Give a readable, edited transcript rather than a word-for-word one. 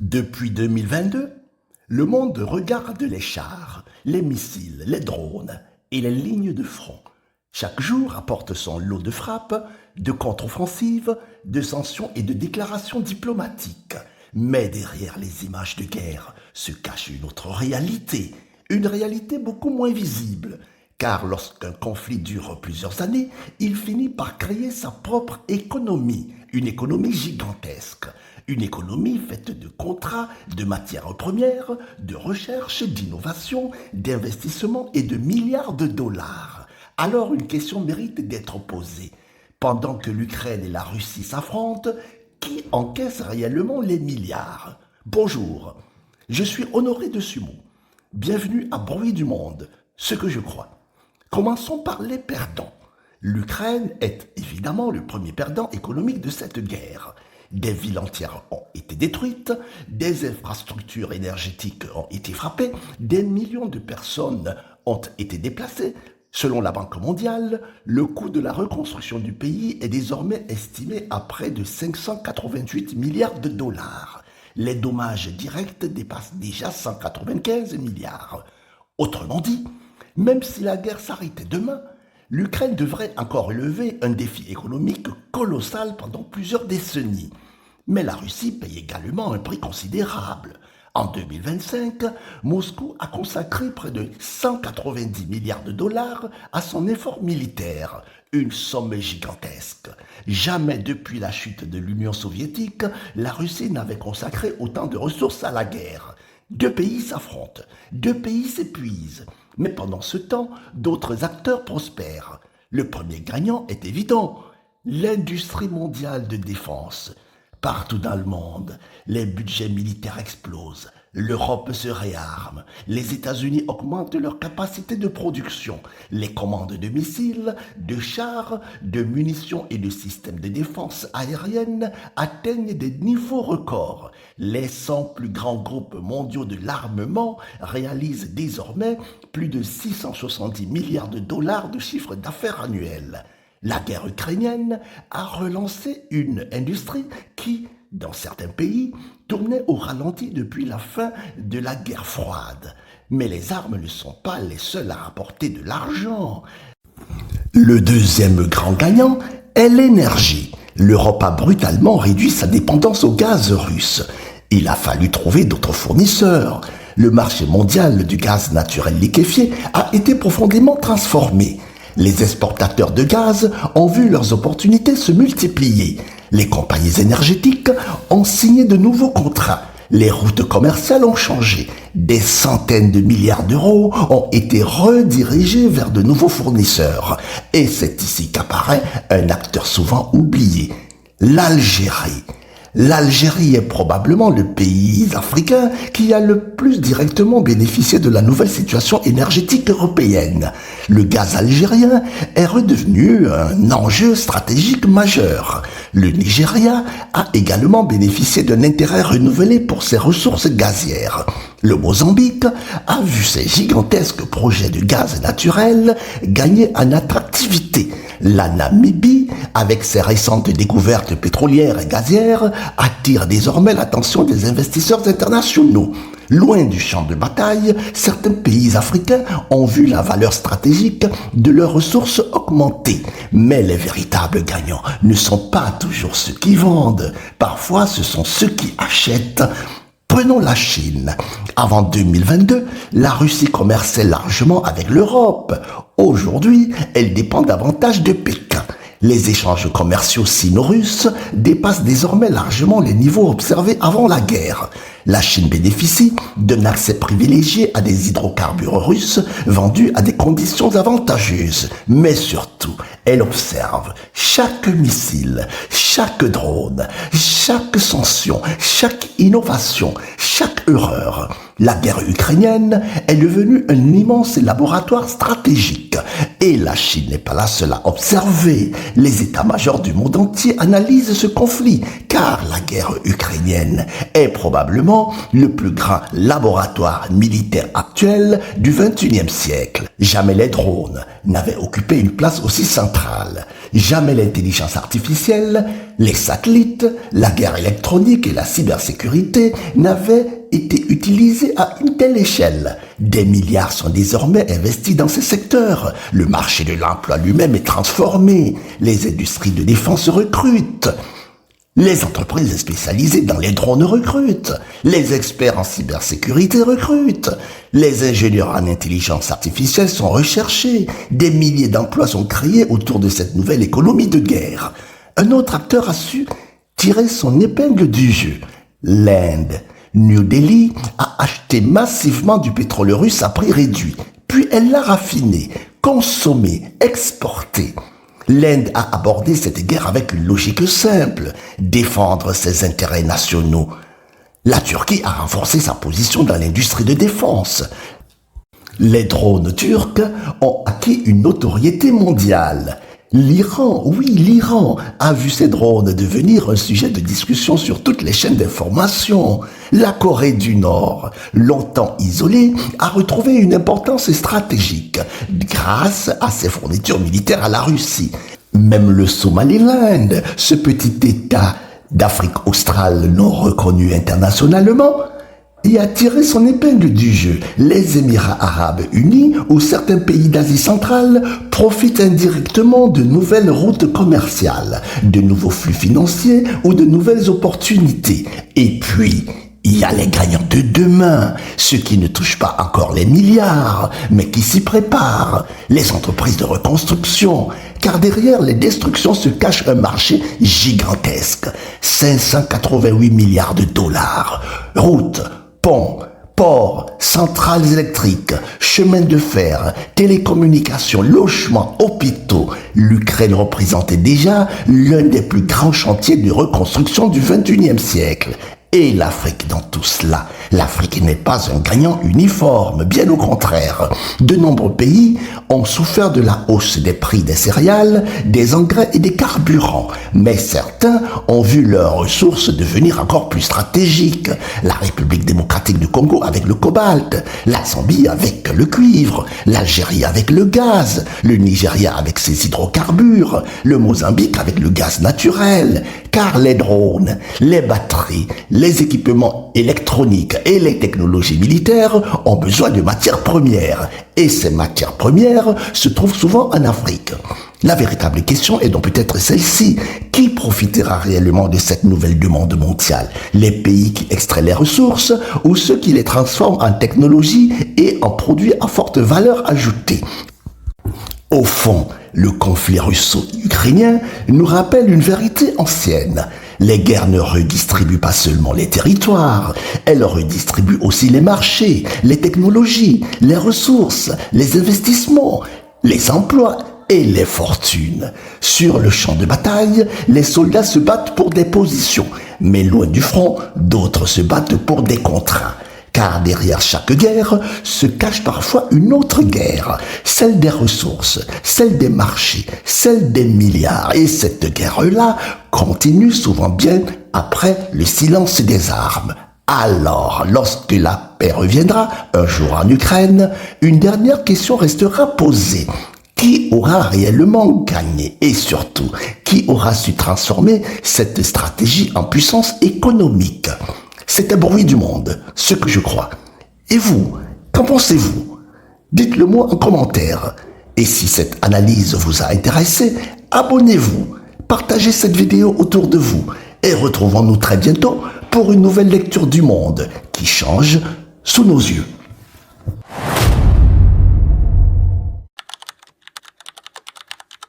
Depuis 2022, le monde regarde les chars, les missiles, les drones et les lignes de front. Chaque jour apporte son lot de frappes, de contre-offensives, de sanctions et de déclarations diplomatiques. Mais derrière les images de guerre se cache une autre réalité, une réalité beaucoup moins visible. Car lorsqu'un conflit dure plusieurs années, il finit par créer sa propre économie, une économie gigantesque. Une économie faite de contrats, de matières premières, de recherche, d'innovation, d'investissement et de milliards de dollars. Alors une question mérite d'être posée. Pendant que l'Ukraine et la Russie s'affrontent, qui encaisse réellement les milliards? Bonjour, je suis Honoré de Sumo. Bienvenue à Bruit du Monde, ce que je crois. Commençons par les perdants. L'Ukraine est évidemment le premier perdant économique de cette guerre. Des villes entières ont été détruites, des infrastructures énergétiques ont été frappées, des millions de personnes ont été déplacées. Selon la Banque mondiale, le coût de la reconstruction du pays est désormais estimé à près de 588 milliards de dollars. Les dommages directs dépassent déjà 195 milliards. Autrement dit, même si la guerre s'arrêtait demain, l'Ukraine devrait encore relever un défi économique colossal pendant plusieurs décennies. Mais la Russie paye également un prix considérable. En 2025, Moscou a consacré près de 190 milliards de dollars à son effort militaire, une somme gigantesque. Jamais depuis la chute de l'Union soviétique, la Russie n'avait consacré autant de ressources à la guerre. Deux pays s'affrontent, deux pays s'épuisent. Mais pendant ce temps, d'autres acteurs prospèrent. Le premier gagnant est évident, l'industrie mondiale de défense. Partout dans le monde, les budgets militaires explosent, l'Europe se réarme, les États-Unis augmentent leur capacité de production, les commandes de missiles, de chars, de munitions et de systèmes de défense aérienne atteignent des niveaux records. Les 100 plus grands groupes mondiaux de l'armement réalisent désormais plus de 670 milliards de dollars de chiffre d'affaires annuel. La guerre ukrainienne a relancé une industrie qui, dans certains pays, tournait au ralenti depuis la fin de la guerre froide. Mais les armes ne sont pas les seules à rapporter de l'argent. Le deuxième grand gagnant est l'énergie. L'Europe a brutalement réduit sa dépendance au gaz russe. Il a fallu trouver d'autres fournisseurs. Le marché mondial du gaz naturel liquéfié a été profondément transformé. Les exportateurs de gaz ont vu leurs opportunités se multiplier. Les compagnies énergétiques ont signé de nouveaux contrats. Les routes commerciales ont changé. Des centaines de milliards d'euros ont été redirigés vers de nouveaux fournisseurs. Et c'est ici qu'apparaît un acteur souvent oublié, l'Algérie. L'Algérie est probablement le pays africain qui a le plus directement bénéficié de la nouvelle situation énergétique européenne. Le gaz algérien est redevenu un enjeu stratégique majeur. Le Nigeria a également bénéficié d'un intérêt renouvelé pour ses ressources gazières. Le Mozambique a vu ses gigantesques projets de gaz naturel gagner en attractivité. La Namibie, avec ses récentes découvertes pétrolières et gazières, attire désormais l'attention des investisseurs internationaux. Loin du champ de bataille, certains pays africains ont vu la valeur stratégique de leurs ressources augmenter. Mais les véritables gagnants ne sont pas toujours ceux qui vendent. Parfois, ce sont ceux qui achètent. Prenons la Chine. Avant 2022, la Russie commerçait largement avec l'Europe. Aujourd'hui, elle dépend davantage de Pékin. Les échanges commerciaux sino-russes dépassent désormais largement les niveaux observés avant la guerre. La Chine bénéficie d'un accès privilégié à des hydrocarbures russes vendus à des conditions avantageuses. Mais surtout, elle observe chaque missile, chaque drone, chaque sanction, chaque innovation, chaque erreur. La guerre ukrainienne est devenue un immense laboratoire stratégique et la Chine n'est pas la seule à observer. Les états-majors du monde entier analysent ce conflit car la guerre ukrainienne est probablement le plus grand laboratoire militaire actuel du XXIe siècle. Jamais les drones n'avaient occupé une place aussi centrale. Jamais l'intelligence artificielle, les satellites, la guerre électronique et la cybersécurité n'avaient été utilisés à une telle échelle. Des milliards sont désormais investis dans ces secteurs. Le marché de l'emploi lui-même est transformé. Les industries de défense recrutent. Les entreprises spécialisées dans les drones recrutent. Les experts en cybersécurité recrutent. Les ingénieurs en intelligence artificielle sont recherchés. Des milliers d'emplois sont créés autour de cette nouvelle économie de guerre. Un autre acteur a su tirer son épingle du jeu. L'Inde. New Delhi a acheté massivement du pétrole russe à prix réduit, puis elle l'a raffiné, consommé, exporté. L'Inde a abordé cette guerre avec une logique simple, défendre ses intérêts nationaux. La Turquie a renforcé sa position dans l'industrie de défense. Les drones turcs ont acquis une notoriété mondiale. L'Iran, oui, l'Iran a vu ces drones devenir un sujet de discussion sur toutes les chaînes d'information. La Corée du Nord, longtemps isolée, a retrouvé une importance stratégique grâce à ses fournitures militaires à la Russie. Même le Somaliland, ce petit État d'Afrique australe non reconnu internationalement, y a tiré son épingle du jeu. Les Émirats arabes unis ou certains pays d'Asie centrale profitent indirectement de nouvelles routes commerciales, de nouveaux flux financiers ou de nouvelles opportunités. Et puis, il y a les gagnants de demain, ceux qui ne touchent pas encore les milliards, mais qui s'y préparent, les entreprises de reconstruction, car derrière les destructions se cache un marché gigantesque, 588 milliards de dollars. Routes, ponts, ports, centrales électriques, chemins de fer, télécommunications, logements, hôpitaux. L'Ukraine représentait déjà l'un des plus grands chantiers de reconstruction du XXIe siècle. Et l'Afrique dans tout cela. L'Afrique n'est pas un gagnant uniforme, bien au contraire. De nombreux pays ont souffert de la hausse des prix des céréales, des engrais et des carburants. Mais certains ont vu leurs ressources devenir encore plus stratégiques. La République démocratique du Congo avec le cobalt, la Zambie avec le cuivre, l'Algérie avec le gaz, le Nigeria avec ses hydrocarbures, le Mozambique avec le gaz naturel. Car les drones, les batteries, les équipements électroniques et les technologies militaires ont besoin de matières premières. Et ces matières premières se trouvent souvent en Afrique. La véritable question est donc peut-être celle-ci. Qui profitera réellement de cette nouvelle demande mondiale? Les pays qui extraient les ressources ou ceux qui les transforment en technologie et en produits à forte valeur ajoutée? Au fond, le conflit russo-ukrainien nous rappelle une vérité ancienne. Les guerres ne redistribuent pas seulement les territoires, elles redistribuent aussi les marchés, les technologies, les ressources, les investissements, les emplois et les fortunes. Sur le champ de bataille, les soldats se battent pour des positions, mais loin du front, d'autres se battent pour des contrats. Car derrière chaque guerre se cache parfois une autre guerre, celle des ressources, celle des marchés, celle des milliards. Et cette guerre-là continue souvent bien après le silence des armes. Alors, lorsque la paix reviendra, un jour en Ukraine, une dernière question restera posée. Qui aura réellement gagné et surtout, qui aura su transformer cette stratégie en puissance économique? C'est un bruit du monde, ce que je crois. Et vous, qu'en pensez-vous? Dites-le moi en commentaire. Et si cette analyse vous a intéressé, abonnez-vous, partagez cette vidéo autour de vous et retrouvons-nous très bientôt pour une nouvelle lecture du monde qui change sous nos yeux.